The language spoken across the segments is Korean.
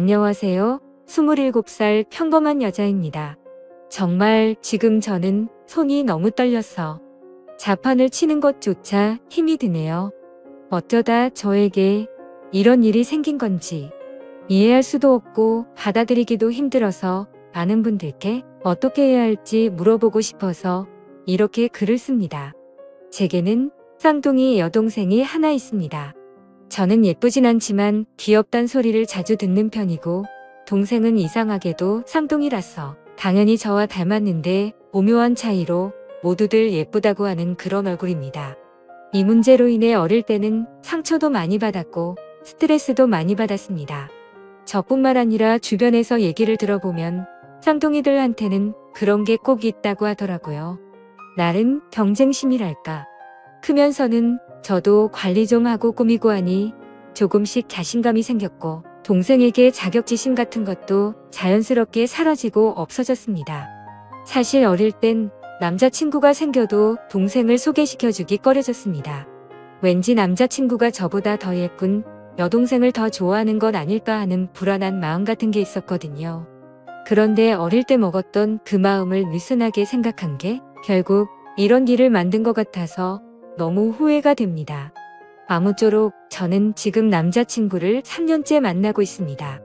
안녕하세요. 27살 평범한 여자입니다. 정말 지금 저는 손이 너무 떨려서 자판을 치는 것조차 힘이 드네요. 어쩌다 저에게 이런 일이 생긴 건지 이해할 수도 없고 받아들이기도 힘들어서 많은 분들께 어떻게 해야 할지 물어보고 싶어서 이렇게 글을 씁니다. 제게는 쌍둥이 여동생이 하나 있습니다. 저는 예쁘진 않지만 귀엽단 소리를 자주 듣는 편이고 동생은 이상하게도 쌍둥이라서 당연히 저와 닮았는데 오묘한 차이로 모두들 예쁘다고 하는 그런 얼굴입니다. 이 문제로 인해 어릴 때는 상처도 많이 받았고 스트레스도 많이 받았습니다. 저뿐만 아니라 주변에서 얘기를 들어보면 쌍둥이들한테는 그런 게 꼭 있다고 하더라고요. 나름 경쟁심이랄까. 크면서는 저도 관리 좀 하고 꾸미고 하니 조금씩 자신감이 생겼고 동생에게 자격지심 같은 것도 자연스럽게 사라지고 없어졌습니다. 사실 어릴 땐 남자친구가 생겨도 동생을 소개시켜주기 꺼려졌습니다. 왠지 남자친구가 저보다 더 예쁜 여동생을 더 좋아하는 건 아닐까 하는 불안한 마음 같은 게 있었거든요. 그런데 어릴 때 먹었던 그 마음을 느슨하게 생각한 게 결국 이런 일을 만든 것 같아서 너무 후회가 됩니다. 아무쪼록 저는 지금 남자친구를 3년째 만나고 있습니다.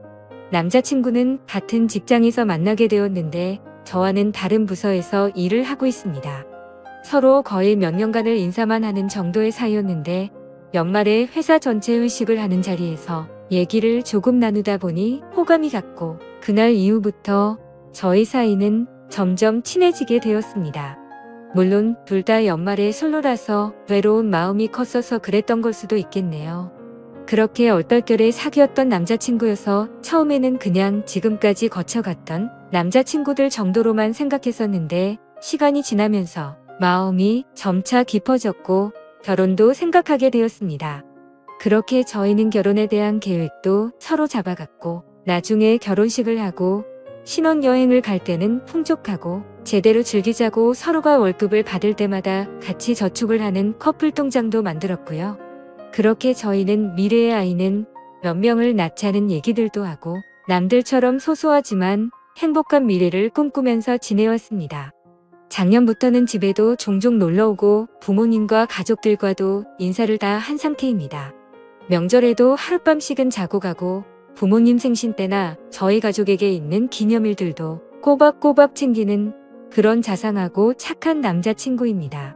남자친구는 같은 직장에서 만나게 되었는데 저와는 다른 부서에서 일을 하고 있습니다. 서로 거의 몇 년간을 인사만 하는 정도의 사이였는데 연말에 회사 전체 회식을 하는 자리에서 얘기를 조금 나누다 보니 호감이 갔고 그날 이후부터 저희 사이는 점점 친해지게 되었습니다. 물론 둘 다 연말에 솔로라서 외로운 마음이 컸어서 그랬던 걸 수도 있겠네요. 그렇게 얼떨결에 사귀었던 남자친구여서 처음에는 그냥 지금까지 거쳐갔던 남자친구들 정도로만 생각했었는데 시간이 지나면서 마음이 점차 깊어졌고 결혼도 생각하게 되었습니다. 그렇게 저희는 결혼에 대한 계획도 서로 잡아갔고 나중에 결혼식을 하고 신혼여행을 갈 때는 풍족하고 제대로 즐기자고 서로가 월급을 받을 때마다 같이 저축을 하는 커플 통장도 만들었고요. 그렇게 저희는 미래의 아이는 몇 명을 낳자는 얘기들도 하고 남들처럼 소소하지만 행복한 미래를 꿈꾸면서 지내왔습니다. 작년부터는 집에도 종종 놀러오고 부모님과 가족들과도 인사를 다 한 상태입니다. 명절에도 하룻밤씩은 자고 가고 부모님 생신 때나 저희 가족에게 있는 기념일들도 꼬박꼬박 챙기는 그런 자상하고 착한 남자친구입니다.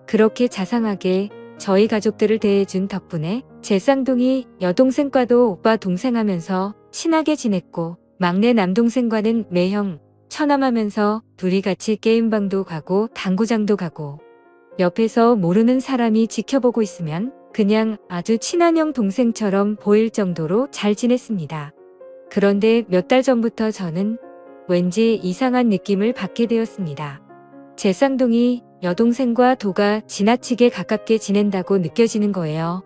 그렇게 자상하게 저희 가족들을 대해준 덕분에 제 쌍둥이 여동생과도 오빠 동생 하면서 친하게 지냈고 막내 남동생과는 매형 처남하면서 둘이 같이 게임방도 가고 당구장도 가고 옆에서 모르는 사람이 지켜보고 있으면 그냥 아주 친한 형 동생처럼 보일 정도로 잘 지냈습니다. 그런데 몇 달 전부터 저는 왠지 이상한 느낌을 받게 되었습니다. 제 쌍둥이 여동생과 도가 지나치게 가깝게 지낸다고 느껴지는 거예요.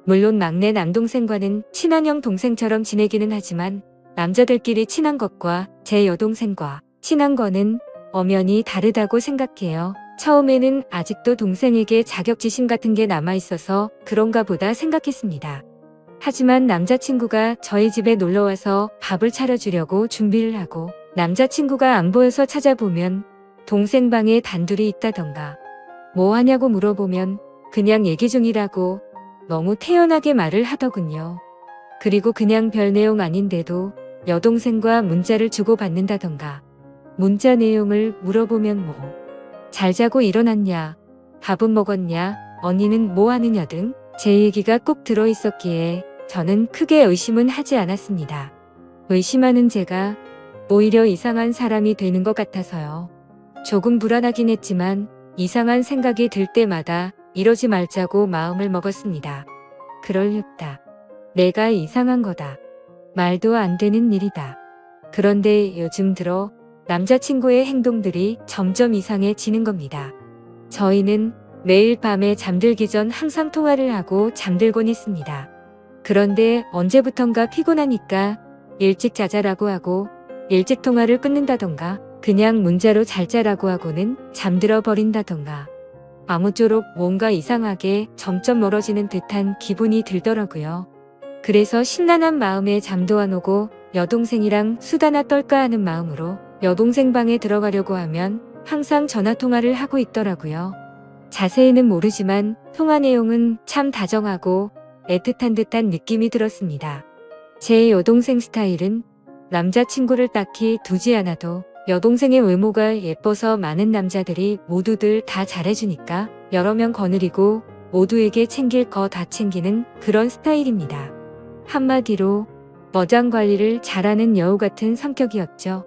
물론 막내 남동생과는 친한 형 동생처럼 지내기는 하지만 남자들끼리 친한 것과 제 여동생과 친한 거는 엄연히 다르다고 생각해요. 처음에는 아직도 동생에게 자격지심 같은 게 남아있어서 그런가 보다 생각했습니다. 하지만 남자친구가 저희 집에 놀러와서 밥을 차려주려고 준비를 하고 남자친구가 안 보여서 찾아보면 동생 방에 단둘이 있다던가 뭐 하냐고 물어보면 그냥 얘기 중이라고 너무 태연하게 말을 하더군요. 그리고 그냥 별 내용 아닌데도 여동생과 문자를 주고받는다던가 문자 내용을 물어보면 뭐 잘 자고 일어났냐, 밥은 먹었냐, 언니는 뭐 하느냐 등 제 얘기가 꼭 들어있었기에 저는 크게 의심은 하지 않았습니다. 의심하는 제가 오히려 이상한 사람이 되는 것 같아서요. 조금 불안하긴 했지만 이상한 생각이 들 때마다 이러지 말자고 마음을 먹었습니다. 그럴 리 없다. 내가 이상한 거다. 말도 안 되는 일이다. 그런데 요즘 들어 남자친구의 행동들이 점점 이상해지는 겁니다. 저희는 매일 밤에 잠들기 전 항상 통화를 하고 잠들곤 했습니다. 그런데 언제부턴가 피곤하니까 일찍 자자라고 하고 일찍 통화를 끊는다던가 그냥 문자로 잘 자라고 하고는 잠들어 버린다던가 아무쪼록 뭔가 이상하게 점점 멀어지는 듯한 기분이 들더라고요. 그래서 심란한 마음에 잠도 안 오고 여동생이랑 수다나 떨까 하는 마음으로 여동생 방에 들어가려고 하면 항상 전화통화를 하고 있더라고요. 자세히는 모르지만 통화 내용은 참 다정하고 애틋한 듯한 느낌이 들었습니다. 제 여동생 스타일은 남자친구를 딱히 두지 않아도 여동생의 외모가 예뻐서 많은 남자들이 모두들 다 잘해주니까 여러 명 거느리고 모두에게 챙길 거 다 챙기는 그런 스타일입니다. 한마디로 머장 관리를 잘하는 여우 같은 성격이었죠.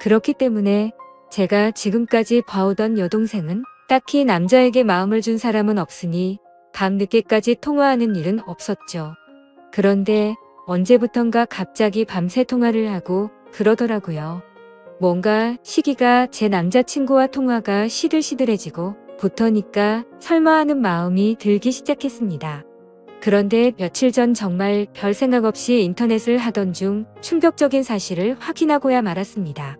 그렇기 때문에 제가 지금까지 봐오던 여동생은 딱히 남자에게 마음을 준 사람은 없으니 밤늦게까지 통화하는 일은 없었죠. 그런데 언제부턴가 갑자기 밤새 통화를 하고 그러더라고요. 뭔가 시기가 제 남자친구와 통화가 시들시들해지고 부터니까 설마 하는 마음이 들기 시작했습니다. 그런데 며칠 전 정말 별 생각 없이 인터넷을 하던 중 충격적인 사실을 확인하고야 말았습니다.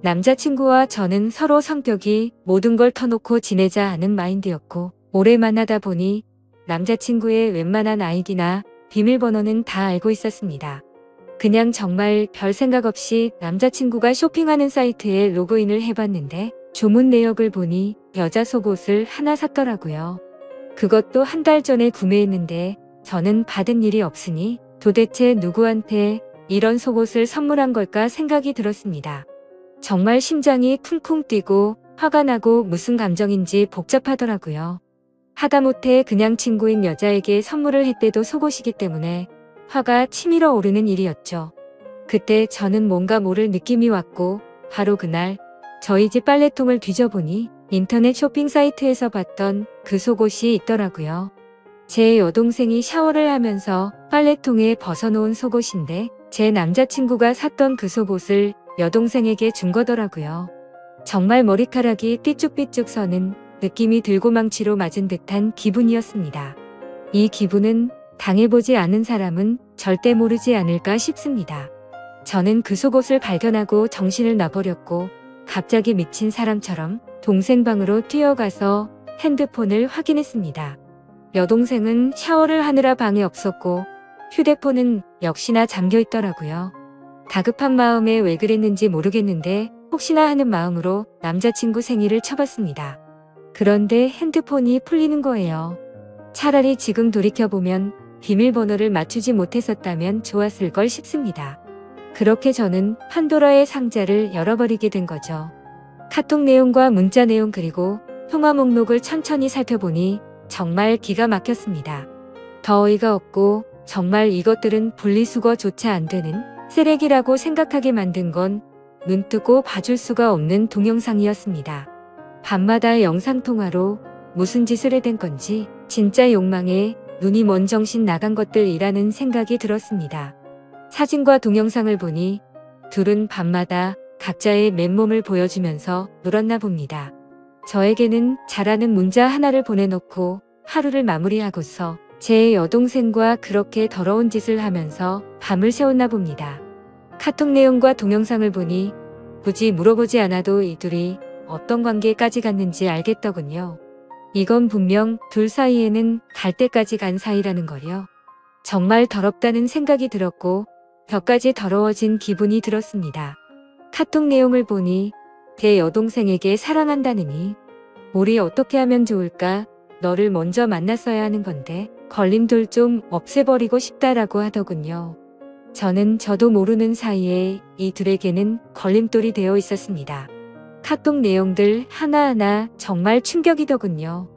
남자친구와 저는 서로 성격이 모든 걸 터놓고 지내자 하는 마인드였고 오래 만나다 보니 남자친구의 웬만한 아이디나 비밀번호는 다 알고 있었습니다. 그냥 정말 별 생각 없이 남자친구가 쇼핑하는 사이트에 로그인을 해봤는데 주문 내역을 보니 여자 속옷을 하나 샀더라고요. 그것도 한 달 전에 구매했는데 저는 받은 일이 없으니 도대체 누구한테 이런 속옷을 선물한 걸까 생각이 들었습니다. 정말 심장이 쿵쿵 뛰고 화가 나고 무슨 감정인지 복잡하더라고요. 하다못해 그냥 친구인 여자에게 선물을 했대도 속옷이기 때문에 화가 치밀어 오르는 일이었죠. 그때 저는 뭔가 모를 느낌이 왔고 바로 그날 저희 집 빨래통을 뒤져보니 인터넷 쇼핑 사이트에서 봤던 그 속옷이 있더라고요. 제 여동생이 샤워를 하면서 빨래통에 벗어놓은 속옷인데 제 남자친구가 샀던 그 속옷을 여동생에게 준 거더라고요. 정말 머리카락이 삐쭉삐쭉 서는 느낌이 들고 망치로 맞은 듯한 기분이었습니다. 이 기분은 당해보지 않은 사람은 절대 모르지 않을까 싶습니다. 저는 그 속옷을 발견하고 정신을 놔버렸고 갑자기 미친 사람처럼 동생 방으로 뛰어가서 핸드폰을 확인했습니다. 여동생은 샤워를 하느라 방에 없었고 휴대폰은 역시나 잠겨 있더라고요. 다급한 마음에 왜 그랬는지 모르겠는데 혹시나 하는 마음으로 남자친구 생일을 쳐봤습니다. 그런데 핸드폰이 풀리는 거예요. 차라리 지금 돌이켜보면 비밀번호를 맞추지 못했었다면 좋았을 걸 싶습니다. 그렇게 저는 판도라의 상자를 열어버리게 된 거죠. 카톡 내용과 문자 내용 그리고 통화 목록을 천천히 살펴보니 정말 기가 막혔습니다. 더 어이가 없고 정말 이것들은 분리수거조차 안 되는 쓰레기라고 생각하게 만든 건 눈뜨고 봐줄 수가 없는 동영상이었습니다. 밤마다 영상통화로 무슨 짓을 해댄 건지 진짜 욕망에 눈이 먼 정신 나간 것들이라는 생각이 들었습니다. 사진과 동영상을 보니 둘은 밤마다 각자의 맨몸을 보여주면서 놀았나 봅니다. 저에게는 잘하는 문자 하나를 보내놓고 하루를 마무리하고서 제 여동생과 그렇게 더러운 짓을 하면서 밤을 새웠나 봅니다. 카톡 내용과 동영상을 보니 굳이 물어보지 않아도 이 둘이 어떤 관계까지 갔는지 알겠더군요. 이건 분명 둘 사이에는 갈 때까지 간 사이라는 걸요. 정말 더럽다는 생각이 들었고 벽까지 더러워진 기분이 들었습니다. 카톡 내용을 보니 제 여동생에게 사랑한다느니 우리 어떻게 하면 좋을까? 너를 먼저 만났어야 하는 건데 걸림돌 좀 없애버리고 싶다라고 하더군요. 저도 모르는 사이에 이 둘에게는 걸림돌이 되어 있었습니다. 카톡 내용들 하나하나 정말 충격이더군요.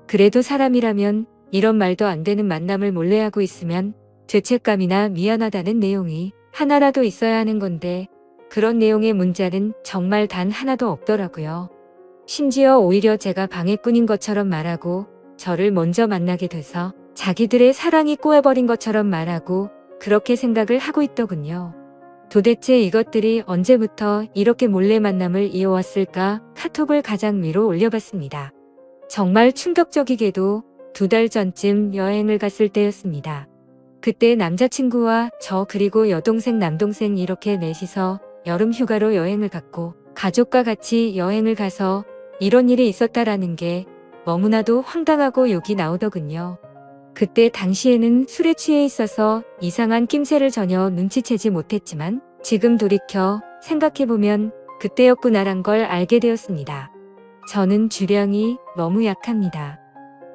그래도 사람이라면 이런 말도 안 되는 만남을 몰래 하고 있으면 죄책감이나 미안하다는 내용이 하나라도 있어야 하는 건데 그런 내용의 문자는 정말 단 하나도 없더라고요. 심지어 오히려 제가 방해꾼인 것처럼 말하고 저를 먼저 만나게 돼서 자기들의 사랑이 꼬여버린 것처럼 말하고 그렇게 생각을 하고 있더군요. 도대체 이것들이 언제부터 이렇게 몰래 만남을 이어왔을까 카톡을 가장 위로 올려봤습니다. 정말 충격적이게도 2달 전쯤 여행을 갔을 때였습니다. 그때 남자친구와 저 그리고 여동생 남동생 이렇게 넷이서 여름 휴가로 여행을 갔고 가족과 같이 여행을 가서 이런 일이 있었다라는 게 너무나도 황당하고 욕이 나오더군요. 그때 당시에는 술에 취해 있어서 이상한 낌새를 전혀 눈치채지 못했지만 지금 돌이켜 생각해보면 그때였구나란 걸 알게 되었습니다. 저는 주량이 너무 약합니다.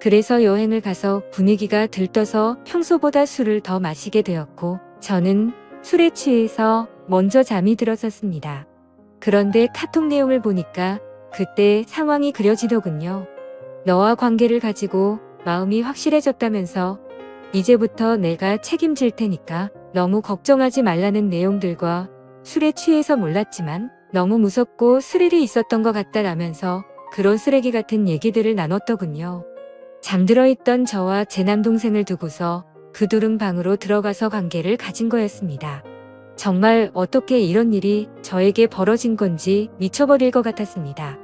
그래서 여행을 가서 분위기가 들떠서 평소보다 술을 더 마시게 되었고 저는 술에 취해서 먼저 잠이 들었었습니다. 그런데 카톡 내용을 보니까 그때 상황이 그려지더군요. 너와 관계를 가지고 마음이 확실해졌다면서 이제부터 내가 책임질 테니까 너무 걱정하지 말라는 내용들과 술에 취해서 몰랐지만 너무 무섭고 스릴이 있었던 것 같다라면서 그런 쓰레기 같은 얘기들을 나눴더군요. 잠들어 있던 저와 제 남동생을 두고서 그 둘은 방으로 들어가서 관계를 가진 거였습니다. 정말 어떻게 이런 일이 저에게 벌어진 건지 미쳐버릴 것 같았습니다.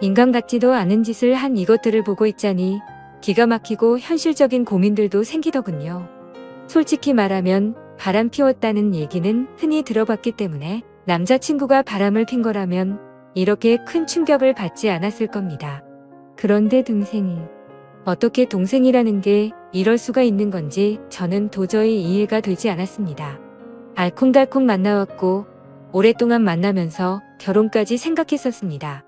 인간 같지도 않은 짓을 한 이것들을 보고 있자니 기가 막히고 현실적인 고민들도 생기더군요. 솔직히 말하면 바람 피웠다는 얘기는 흔히 들어봤기 때문에 남자친구가 바람을 핀 거라면 이렇게 큰 충격을 받지 않았을 겁니다. 그런데 동생이 어떻게 동생이라는 게 이럴 수가 있는 건지 저는 도저히 이해가 되지 않았습니다. 알콩달콩 만나왔고 오랫동안 만나면서 결혼까지 생각했었습니다.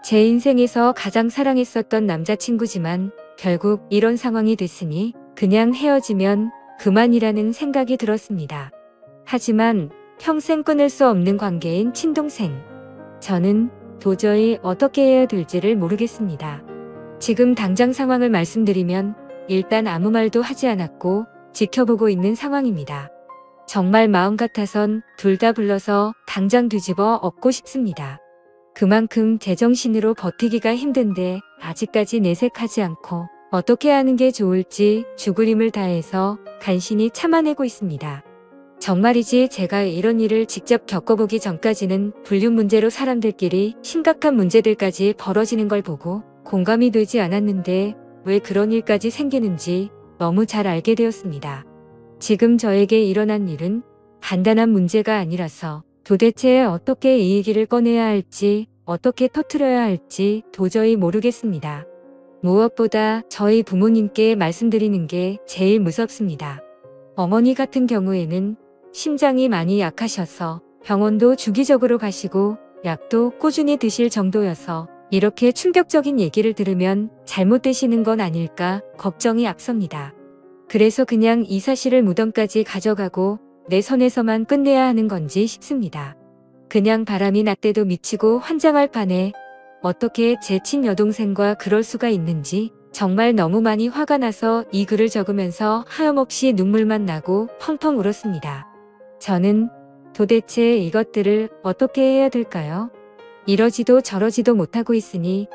제 인생에서 가장 사랑했었던 남자친구지만 결국 이런 상황이 됐으니 그냥 헤어지면 그만이라는 생각이 들었습니다. 하지만 평생 끊을 수 없는 관계인 친동생. 저는 도저히 어떻게 해야 될지를 모르겠습니다. 지금 당장 상황을 말씀드리면 일단 아무 말도 하지 않았고 지켜보고 있는 상황입니다. 정말 마음 같아선 둘 다 불러서 당장 뒤집어 엎고 싶습니다. 그만큼 제정신으로 버티기가 힘든데 아직까지 내색하지 않고 어떻게 하는 게 좋을지 죽을 힘을 다해서 간신히 참아내고 있습니다. 정말이지 제가 이런 일을 직접 겪어보기 전까지는 불륜 문제로 사람들끼리 심각한 문제들까지 벌어지는 걸 보고 공감이 되지 않았는데 왜 그런 일까지 생기는지 너무 잘 알게 되었습니다. 지금 저에게 일어난 일은 간단한 문제가 아니라서 도대체 어떻게 이 얘기를 꺼내야 할지 어떻게 터뜨려야 할지 도저히 모르겠습니다. 무엇보다 저희 부모님께 말씀드리는 게 제일 무섭습니다. 어머니 같은 경우에는 심장이 많이 약하셔서 병원도 주기적으로 가시고 약도 꾸준히 드실 정도여서 이렇게 충격적인 얘기를 들으면 잘못되시는 건 아닐까 걱정이 앞섭니다. 그래서 그냥 이 사실을 무덤까지 가져가고 내 선에서만 끝내야 하는 건지 싶습니다. 그냥 바람이 났대도 미치고 환장할 판에 어떻게 제 친여동생과 그럴 수가 있는지 정말 너무 많이 화가 나서 이 글을 적으면서 하염없이 눈물만 나고 펑펑 울었습니다. 저는 도대체 이것들을 어떻게 해야 될까요? 이러지도 저러지도 못하고 있으니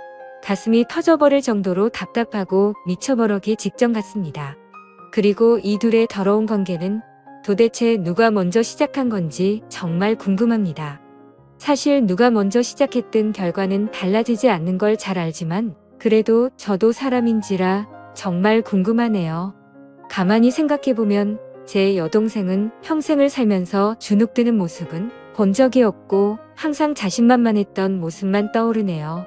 가슴이 터져버릴 정도로 답답하고 미쳐버리기 직전 같습니다. 그리고 이 둘의 더러운 관계는 도대체 누가 먼저 시작한 건지 정말 궁금합니다. 사실 누가 먼저 시작했든 결과는 달라지지 않는 걸 잘 알지만 그래도 저도 사람인지라 정말 궁금하네요. 가만히 생각해보면 제 여동생은 평생을 살면서 주눅드는 모습은 본 적이 없고 항상 자신만만했던 모습만 떠오르네요.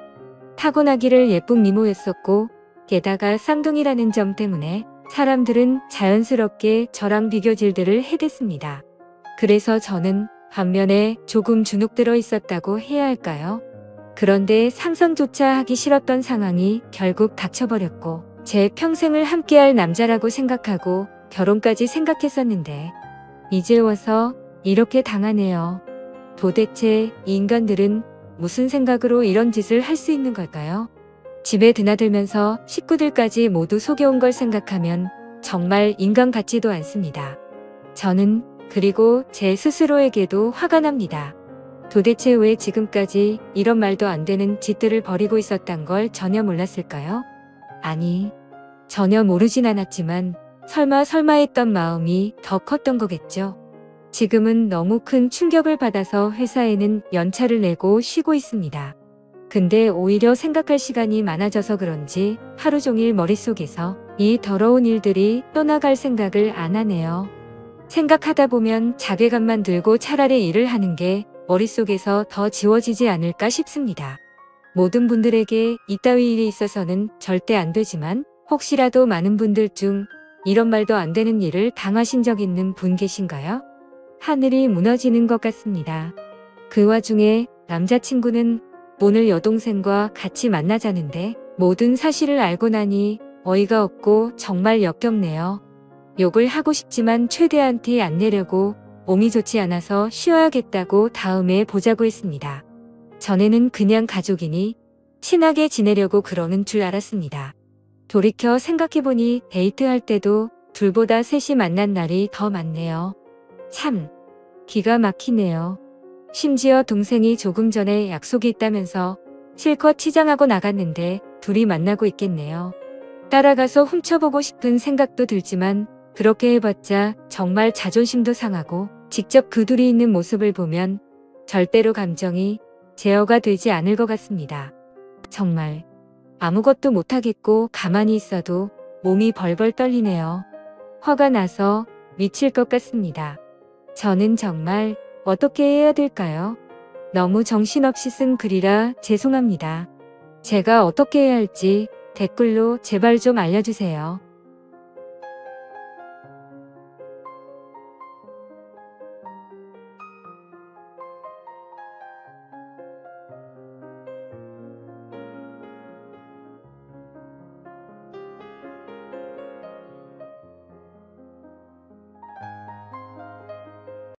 타고나기를 예쁜 미모였었고 게다가 쌍둥이라는 점 때문에 사람들은 자연스럽게 저랑 비교질들을 해댔습니다. 그래서 저는 반면에 조금 주눅들어 있었다고 해야 할까요? 그런데 상상조차 하기 싫었던 상황이 결국 닥쳐버렸고 제 평생을 함께할 남자라고 생각하고 결혼까지 생각했었는데 이제 와서 이렇게 당하네요. 도대체 이 인간들은 무슨 생각으로 이런 짓을 할 수 있는 걸까요? 집에 드나들면서 식구들까지 모두 속여온 걸 생각하면 정말 인간 같지도 않습니다. 저는 그리고 제 스스로에게도 화가 납니다. 도대체 왜 지금까지 이런 말도 안 되는 짓들을 벌이고 있었단 걸 전혀 몰랐을까요? 아니, 전혀 모르진 않았지만 설마 했던 마음이 더 컸던 거겠죠. 지금은 너무 큰 충격을 받아서 회사에는 연차를 내고 쉬고 있습니다. 근데 오히려 생각할 시간이 많아져서 그런지 하루 종일 머릿속에서 이 더러운 일들이 떠나갈 생각을 안 하네요. 생각하다 보면 자괴감만 들고 차라리 일을 하는 게 머릿속에서 더 지워지지 않을까 싶습니다. 모든 분들에게 이따위 일이 있어서는 절대 안 되지만 혹시라도 많은 분들 중 이런 말도 안 되는 일을 당하신 적 있는 분 계신가요? 하늘이 무너지는 것 같습니다. 그 와중에 남자친구는 오늘 여동생과 같이 만나자는데 모든 사실을 알고 나니 어이가 없고 정말 역겹네요. 욕을 하고 싶지만 최대한 티 안 내려고 몸이 좋지 않아서 쉬어야겠다고 다음에 보자고 했습니다. 전에는 그냥 가족이니 친하게 지내려고 그러는 줄 알았습니다. 돌이켜 생각해보니 데이트할 때도 둘보다 셋이 만난 날이 더 많네요. 참, 기가 막히네요. 심지어 동생이 조금 전에 약속이 있다면서 실컷 치장하고 나갔는데 둘이 만나고 있겠네요. 따라가서 훔쳐보고 싶은 생각도 들지만 그렇게 해봤자 정말 자존심도 상하고 직접 그 둘이 있는 모습을 보면 절대로 감정이 제어가 되지 않을 것 같습니다. 정말 아무것도 못하겠고 가만히 있어도 몸이 벌벌 떨리네요. 화가 나서 미칠 것 같습니다. 저는 정말 어떻게 해야 될까요? 너무 정신없이 쓴 글이라 죄송합니다. 제가 어떻게 해야 할지 댓글로 제발 좀 알려주세요.